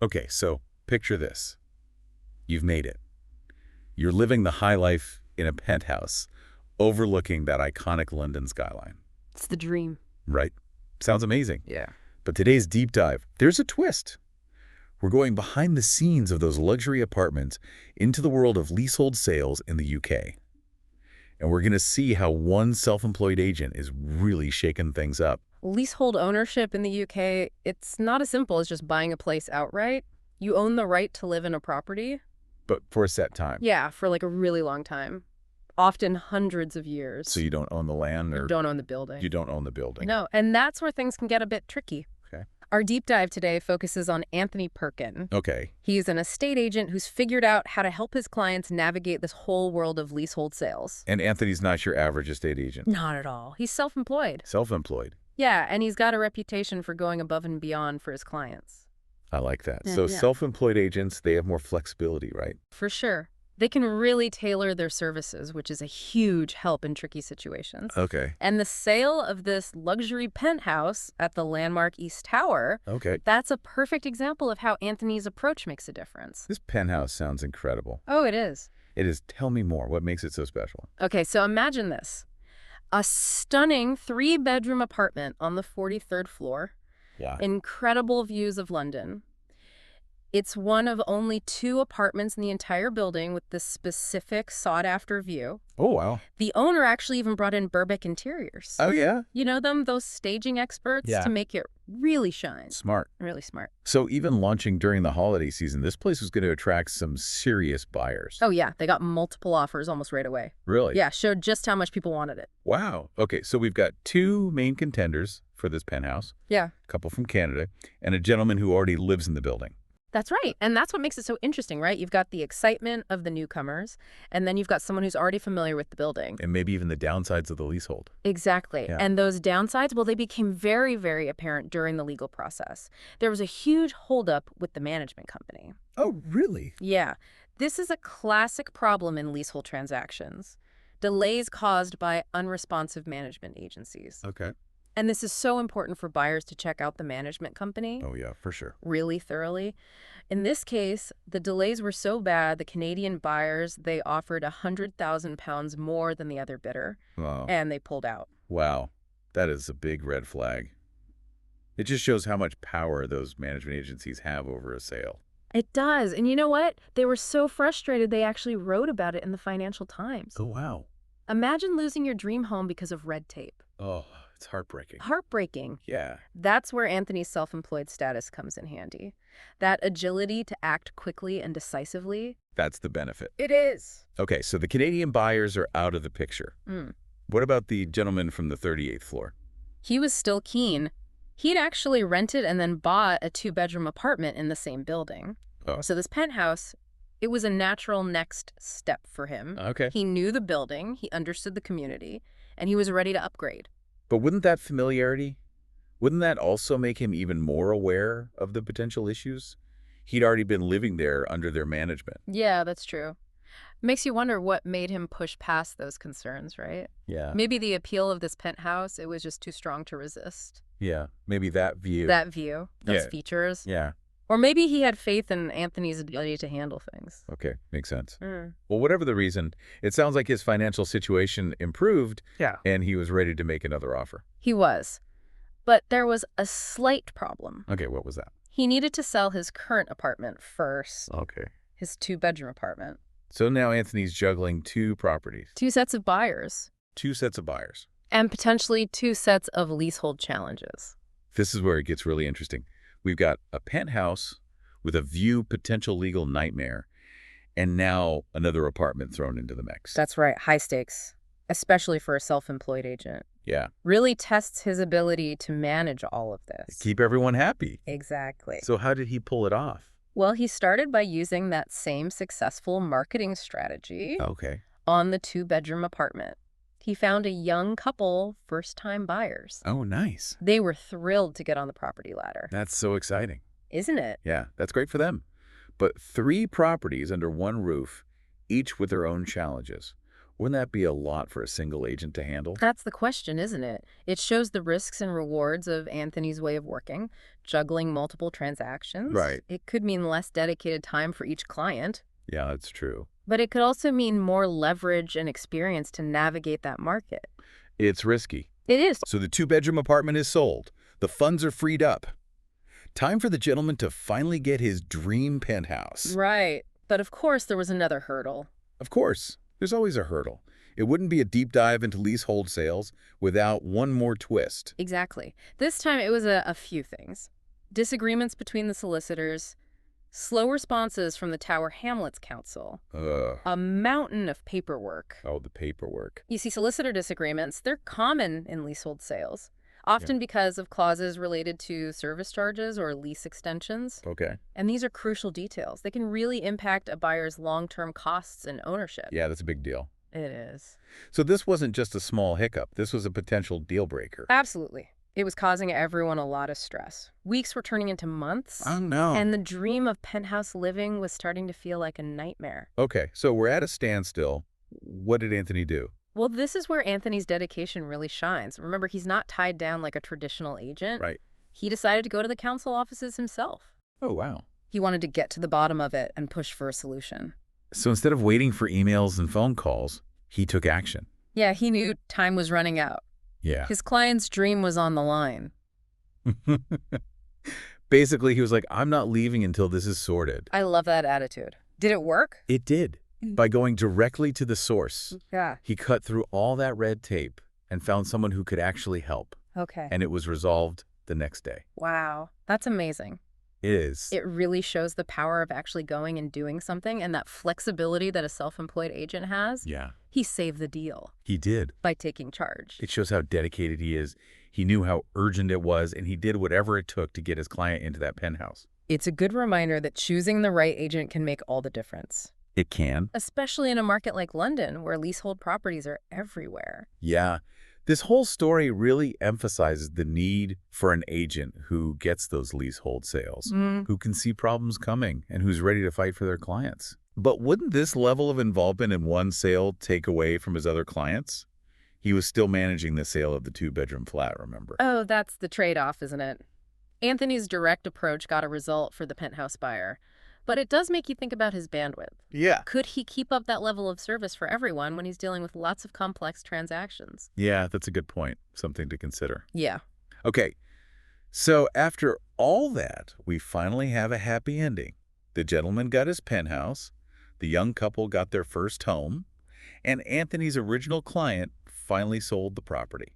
Okay, so picture this. You've made it. You're living the high life in a penthouse overlooking that iconic London skyline. It's the dream. Right? Sounds amazing. Yeah. But today's deep dive, there's a twist. We're going behind the scenes of those luxury apartments into the world of leasehold sales in the UK. And we're going to see how one self-employed agent is really shaking things up. Leasehold ownership in the UK, it's not as simple as just buying a place outright. You own the right to live in a property. But for a set time. Yeah, for like a really long time. Often hundreds of years. So you don't own the land or You don't own the building. you don't own the building. No, and that's where things can get a bit tricky. Okay. Our deep dive today focuses on Anthony Perkin. Okay. He's an estate agent who's figured out how to help his clients navigate this whole world of leasehold sales. And Anthony's not your average estate agent. Not at all. He's self-employed. Self-employed. Yeah, and he's got a reputation for going above and beyond for his clients. I like that. Yeah, So yeah. self-employed agents, they have more flexibility, right? For sure. They can really tailor their services, which is a huge help in tricky situations. Okay. And the sale of this luxury penthouse at the landmark East Tower, Okay. that's a perfect example of how Anthony's approach makes a difference. This penthouse sounds incredible. Oh, it is. It is. Tell me more. What makes it so special? Okay, so imagine this. A stunning 3-bedroom apartment on the 43rd floor. Yeah. Incredible views of London. It's one of only 2 apartments in the entire building with this specific sought-after view. Oh, wow. The owner actually even brought in Burbeck Interiors. Oh, yeah? You know them, those staging experts, Yeah. to make it really shine. Smart. Really smart. So even launching during the holiday season, this place was going to attract some serious buyers. Oh, yeah. They got multiple offers almost right away. Really? Yeah, showed just how much people wanted it. Wow. Okay, so we've got 2 main contenders for this penthouse, Yeah. a couple from Canada, and a gentleman who already lives in the building. That's right. And that's what makes it so interesting, right? You've got the excitement of the newcomers, and then you've got someone who's already familiar with the building. And maybe even the downsides of the leasehold. Exactly. Yeah. And those downsides, well, they became very, very apparent during the legal process. There was a huge holdup with the management company. Oh, really? Yeah. This is a classic problem in leasehold transactions. Delays caused by unresponsive management agencies. Okay. And this is so important for buyers to check out the management company Oh, yeah, for sure. really thoroughly. In this case, the delays were so bad, the Canadian buyers, they offered £100,000 more than the other bidder, Wow. and they pulled out. Wow. That is a big red flag. It just shows how much power those management agencies have over a sale. It does. And you know what? They were so frustrated, they actually wrote about it in the Financial Times. Oh, wow. Imagine losing your dream home because of red tape. Oh, it's heartbreaking. Heartbreaking. Yeah. That's where Anthony's self-employed status comes in handy. That agility to act quickly and decisively. That's the benefit. It is. Okay, so the Canadian buyers are out of the picture. What about the gentleman from the 38th floor? He was still keen. He'd actually rented and then bought a 2-bedroom apartment in the same building. Oh. So this penthouse, it was a natural next step for him. Okay. He knew the building, he understood the community, and he was ready to upgrade. But wouldn't that familiarity, wouldn't that also make him even more aware of the potential issues? He'd already been living there under their management. Yeah, that's true. Makes you wonder what made him push past those concerns, right? Yeah. Maybe the appeal of this penthouse, it was just too strong to resist. Yeah. Maybe that view. That view, those Yeah. features. Yeah. Or maybe he had faith in Anthony's ability to handle things. Okay. Makes sense. Mm. Well, whatever the reason, it sounds like his financial situation improved. Yeah. And he was ready to make another offer. He was. But there was a slight problem. Okay. What was that? He needed to sell his current apartment first, Okay. his 2-bedroom apartment. So now Anthony's juggling 2 properties, 2 sets of buyers, 2 sets of buyers. and potentially 2 sets of leasehold challenges. This is where it gets really interesting. We've got a penthouse with a view potential legal nightmare, and now another apartment thrown into the mix. That's right, high stakes, especially for a self-employed agent. Yeah. Really tests his ability to manage all of this. Keep everyone happy. Exactly. So how did he pull it off? Well, he started by using that same successful marketing strategy Okay. on the 2-bedroom apartment. He found a young couple, first-time buyers. Oh, nice. They were thrilled to get on the property ladder. That's so exciting. Isn't it? Yeah, that's great for them. But 3 properties under one roof, each with their own challenges. Wouldn't that be a lot for a single agent to handle? That's the question, isn't it? It shows the risks and rewards of Anthony's way of working, juggling multiple transactions. Right. It could mean less dedicated time for each client, Yeah, that's true. but it could also mean more leverage and experience to navigate that market. It's risky. It is. So the two-bedroom apartment is sold. The funds are freed up. Time for the gentleman to finally get his dream penthouse. Right. But of course, there was another hurdle. Of course, there's always a hurdle. It wouldn't be a deep dive into leasehold sales without one more twist. Exactly. This time it was a few things. Disagreements between the solicitors, slow responses from the Tower Hamlets Council, Ugh. a mountain of paperwork. Oh, the paperwork. You see, solicitor disagreements, they're common in leasehold sales, often because of clauses related to service charges or lease extensions. Okay. And these are crucial details. They can really impact a buyer's long-term costs and ownership. Yeah, that's a big deal. It is. So this wasn't just a small hiccup. This was a potential deal breaker. Absolutely. It was causing everyone a lot of stress. Weeks were turning into months. Oh, no. And the dream of penthouse living was starting to feel like a nightmare. Okay, so we're at a standstill. What did Anthony do? Well, this is where Anthony's dedication really shines. Remember, he's not tied down like a traditional agent. Right. He decided to go to the council offices himself. Oh, wow. He wanted to get to the bottom of it and push for a solution. So instead of waiting for emails and phone calls, he took action. Yeah, he knew time was running out. Yeah. His client's dream was on the line. Basically, he was like, I'm not leaving until this is sorted. I love that attitude. Did it work? It did. By going directly to the source, Yeah. he cut through all that red tape and found someone who could actually help. Okay. And it was resolved the next day. Wow. That's amazing. It is. It really shows the power of actually going and doing something and that flexibility that a self-employed agent has. Yeah, He saved the deal he did. by taking charge. It shows how dedicated he is. He knew how urgent it was, and he did whatever it took to get his client into that penthouse. It's a good reminder that choosing the right agent can make all the difference, It can. especially in a market like London where leasehold properties are everywhere. Yeah. This whole story really emphasizes the need for an agent who gets those leasehold sales, who can see problems coming, and who's ready to fight for their clients. But wouldn't this level of involvement in one sale take away from his other clients? He was still managing the sale of the two-bedroom flat, remember? Oh, that's the trade-off, isn't it? Anthony's direct approach got a result for the penthouse buyer, but it does make you think about his bandwidth. Yeah. Could he keep up that level of service for everyone when he's dealing with lots of complex transactions? Yeah, that's a good point. Something to consider. Yeah. Okay, so after all that, we finally have a happy ending. The gentleman got his penthouse, the young couple got their first home, and Anthony's original client finally sold the property.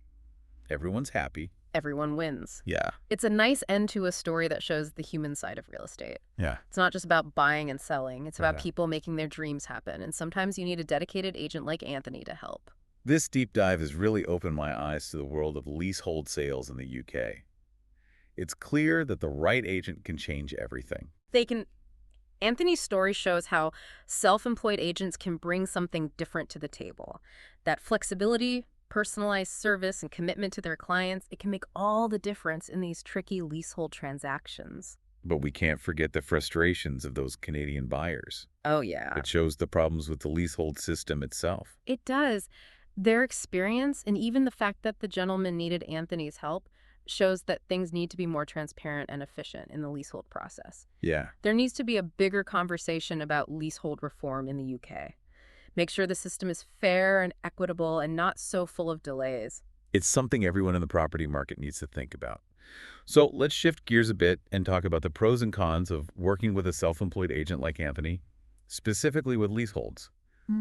Everyone's happy. Everyone wins. Yeah. It's a nice end to a story that shows the human side of real estate. Yeah. It's not just about buying and selling. It's about Yeah. people making their dreams happen. And sometimes you need a dedicated agent like Anthony to help. This deep dive has really opened my eyes to the world of leasehold sales in the UK. It's clear that the right agent can change everything. Anthony's story shows how self-employed agents can bring something different to the table. That flexibility, personalized service, and commitment to their clients, it can make all the difference in these tricky leasehold transactions. But we can't forget the frustrations of those Canadian buyers. Oh, yeah. It shows the problems with the leasehold system itself. It does. Their experience, and even the fact that the gentleman needed Anthony's help, shows that things need to be more transparent and efficient in the leasehold process. Yeah. There needs to be a bigger conversation about leasehold reform in the UK. Make sure the system is fair and equitable and not so full of delays. It's something everyone in the property market needs to think about. So let's shift gears a bit and talk about the pros and cons of working with a self-employed agent like Anthony, specifically with leaseholds.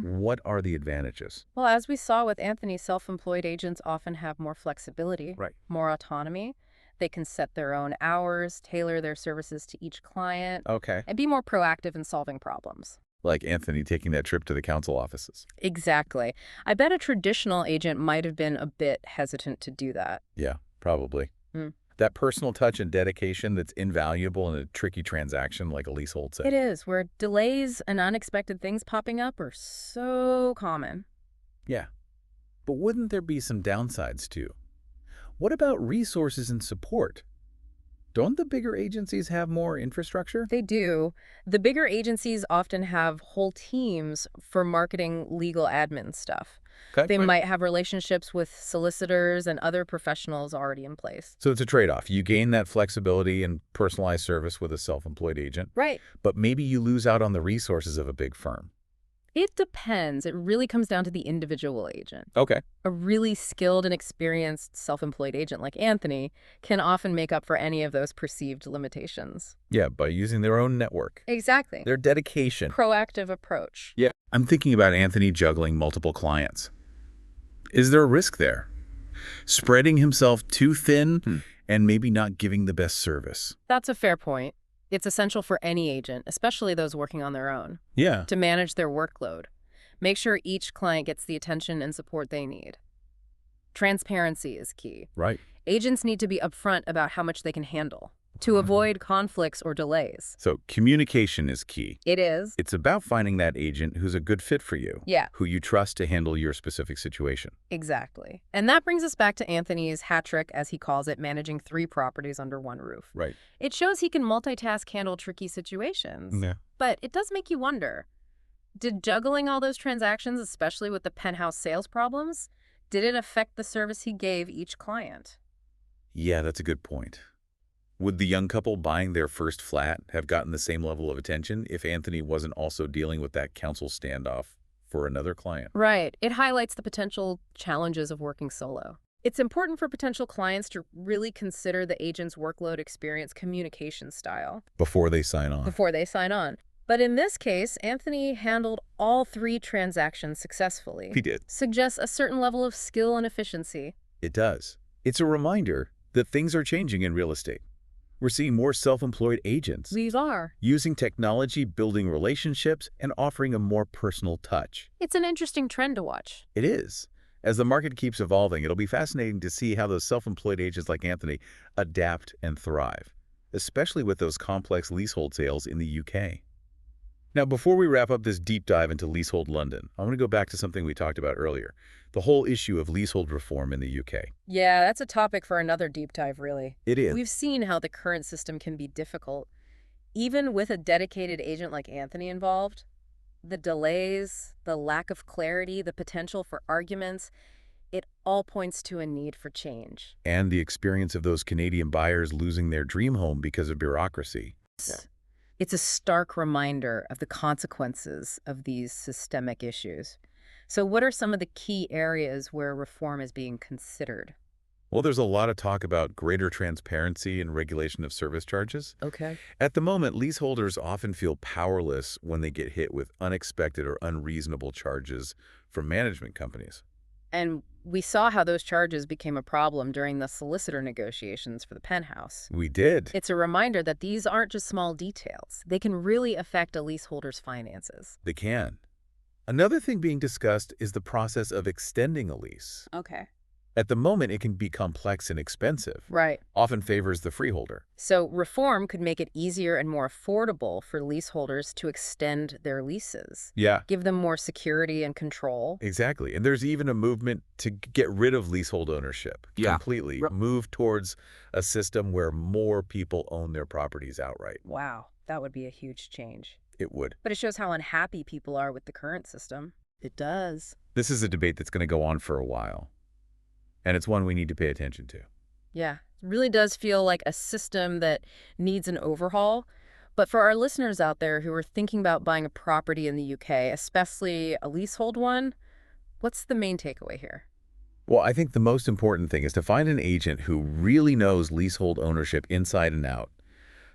What are the advantages? Well, as we saw with Anthony, self-employed agents often have more flexibility, Right. more autonomy. They can set their own hours, tailor their services to each client, Okay. and be more proactive in solving problems. Like Anthony taking that trip to the council offices. Exactly. I bet a traditional agent might have been a bit hesitant to do that. Yeah, probably. Mm. That personal touch and dedication that's invaluable in a tricky transaction like a leasehold sale. It is, where delays and unexpected things popping up are so common. Yeah. But wouldn't there be some downsides too? What about resources and support? Don't the bigger agencies have more infrastructure? They do. The bigger agencies often have whole teams for marketing, legal admin stuff. Okay. They Right. might have relationships with solicitors and other professionals already in place. So it's a trade-off. You gain that flexibility and personalized service with a self-employed agent, Right. but maybe you lose out on the resources of a big firm. It depends. It really comes down to the individual agent. Okay. A really skilled and experienced self-employed agent like Anthony can often make up for any of those perceived limitations. Yeah, by using their own network, Exactly. their dedication. Proactive approach. Yeah. I'm thinking about Anthony juggling multiple clients. Is there a risk there? Spreading himself too thin and maybe not giving the best service. That's a fair point. It's essential for any agent, especially those working on their own, Yeah. to manage their workload. Make sure each client gets the attention and support they need. Transparency is key. Right. Agents need to be upfront about how much they can handle to avoid conflicts or delays. So communication is key. It is. It's about finding that agent who's a good fit for you, Yeah, who you trust to handle your specific situation. exactly. And that brings us back to Anthony's hat trick, as he calls it, managing 3 properties under one roof. Right. It shows he can multitask, handle tricky situations. Yeah. But it does make you wonder, did juggling all those transactions, especially with the penthouse sales problems, did it affect the service he gave each client? Yeah, that's a good point. Would the young couple buying their first flat have gotten the same level of attention if Anthony wasn't also dealing with that counsel standoff for another client? Right. It highlights the potential challenges of working solo. It's important for potential clients to really consider the agent's workload, experience, communication style Before they sign on. before they sign on. But in this case, Anthony handled all 3 transactions successfully. He did. Suggests a certain level of skill and efficiency. It does. It's a reminder that things are changing in real estate. We're seeing more self-employed agents These are. using technology, building relationships, and offering a more personal touch. It's an interesting trend to watch. It is. As the market keeps evolving, it'll be fascinating to see how those self-employed agents like Anthony adapt and thrive, especially with those complex leasehold sales in the UK. Now, before we wrap up this deep dive into leasehold London, I want to go back to something we talked about earlier, the whole issue of leasehold reform in the UK. Yeah, that's a topic for another deep dive, really. It is. We've seen how the current system can be difficult. Even with a dedicated agent like Anthony involved, the delays, the lack of clarity, the potential for arguments, it all points to a need for change. And the experience of those Canadian buyers losing their dream home because of bureaucracy. It's a stark reminder of the consequences of these systemic issues. So what are some of the key areas where reform is being considered? Well, there's a lot of talk about greater transparency and regulation of service charges. Okay. At the moment, leaseholders often feel powerless when they get hit with unexpected or unreasonable charges from management companies. And we saw how those charges became a problem during the solicitor negotiations for the Penthouse. We did. It's a reminder that these aren't just small details. They can really affect a leaseholder's finances. They can. Another thing being discussed is the process of extending a lease. Okay. At the moment, it can be complex and expensive, Right. often favors the freeholder. So reform could make it easier and more affordable for leaseholders to extend their leases, Yeah, give them more security and control. exactly. And there's even a movement to get rid of leasehold ownership completely, move towards a system where more people own their properties outright. Wow, that would be a huge change. It would. But it shows how unhappy people are with the current system. It does. This is a debate that's going to go on for a while, and it's one we need to pay attention to. Yeah, it really does feel like a system that needs an overhaul. But for our listeners out there who are thinking about buying a property in the UK, especially a leasehold one, what's the main takeaway here? Well, I think the most important thing is to find an agent who really knows leasehold ownership inside and out.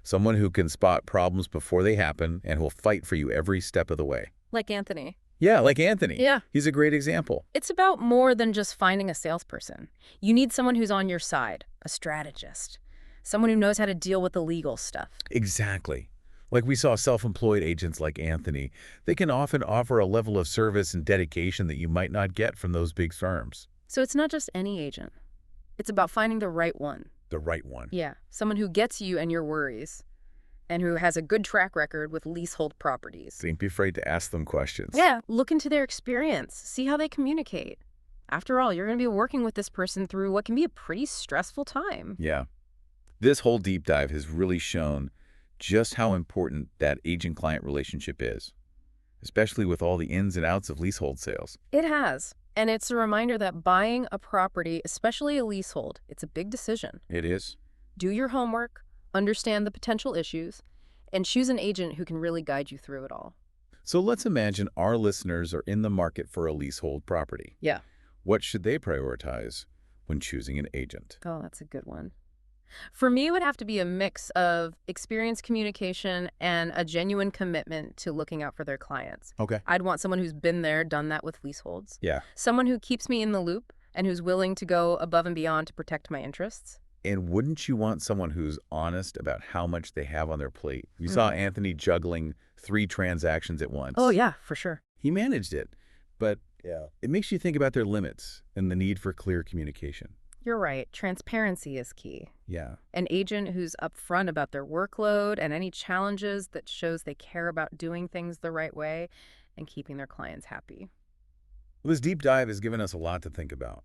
Someone who can spot problems before they happen and who'll fight for you every step of the way. Like Anthony. Yeah, like Anthony. Yeah. He's a great example. It's about more than just finding a salesperson. You need someone who's on your side, a strategist, someone who knows how to deal with the legal stuff. Exactly. Like we saw self-employed agents like Anthony, they can often offer a level of service and dedication that you might not get from those big firms. So it's not just any agent. It's about finding the right one. The right one. Yeah, someone who gets you and your worries, and who has a good track record with leasehold properties. Don't be afraid to ask them questions. Yeah, look into their experience, see how they communicate. After all, you're going to be working with this person through what can be a pretty stressful time. Yeah. This whole deep dive has really shown just how important that agent-client relationship is, especially with all the ins and outs of leasehold sales. It has. And it's a reminder that buying a property, especially a leasehold, it's a big decision. It is. Do your homework, understand the potential issues, and choose an agent who can really guide you through it all. So let's imagine our listeners are in the market for a leasehold property. Yeah. What should they prioritize when choosing an agent? Oh, that's a good one. For me, it would have to be a mix of experience, communication, and a genuine commitment to looking out for their clients. Okay. I'd want someone who's been there, done that with leaseholds. Yeah. Someone who keeps me in the loop and who's willing to go above and beyond to protect my interests. And wouldn't you want someone who's honest about how much they have on their plate? We saw Anthony juggling 3 transactions at once. Oh, yeah, for sure. He managed it, but it makes you think about their limits and the need for clear communication. You're right. Transparency is key. Yeah. An agent who's upfront about their workload and any challenges that shows they care about doing things the right way and keeping their clients happy. Well, this deep dive has given us a lot to think about.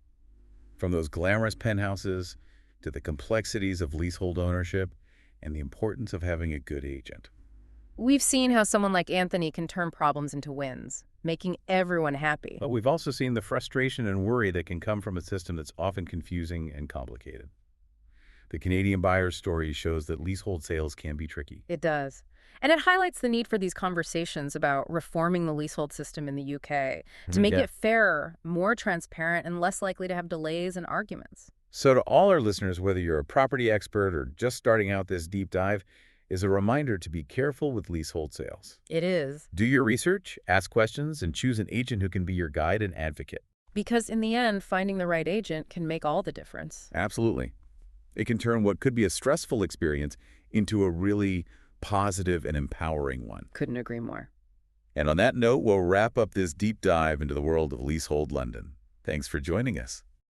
From those glamorous penthouses to the complexities of leasehold ownership and the importance of having a good agent. We've seen how someone like Anthony can turn problems into wins, making everyone happy. But we've also seen the frustration and worry that can come from a system that's often confusing and complicated. The Canadian buyer's story shows that leasehold sales can be tricky. It does. And it highlights the need for these conversations about reforming the leasehold system in the UK to make it fairer, more transparent, and less likely to have delays and arguments. So to all our listeners, whether you're a property expert or just starting out this deep dive, is a reminder to be careful with leasehold sales. It is. Do your research, ask questions, and choose an agent who can be your guide and advocate. Because in the end, finding the right agent can make all the difference. Absolutely. It can turn what could be a stressful experience into a really positive and empowering one. Couldn't agree more. And on that note, we'll wrap up this deep dive into the world of leasehold London. Thanks for joining us.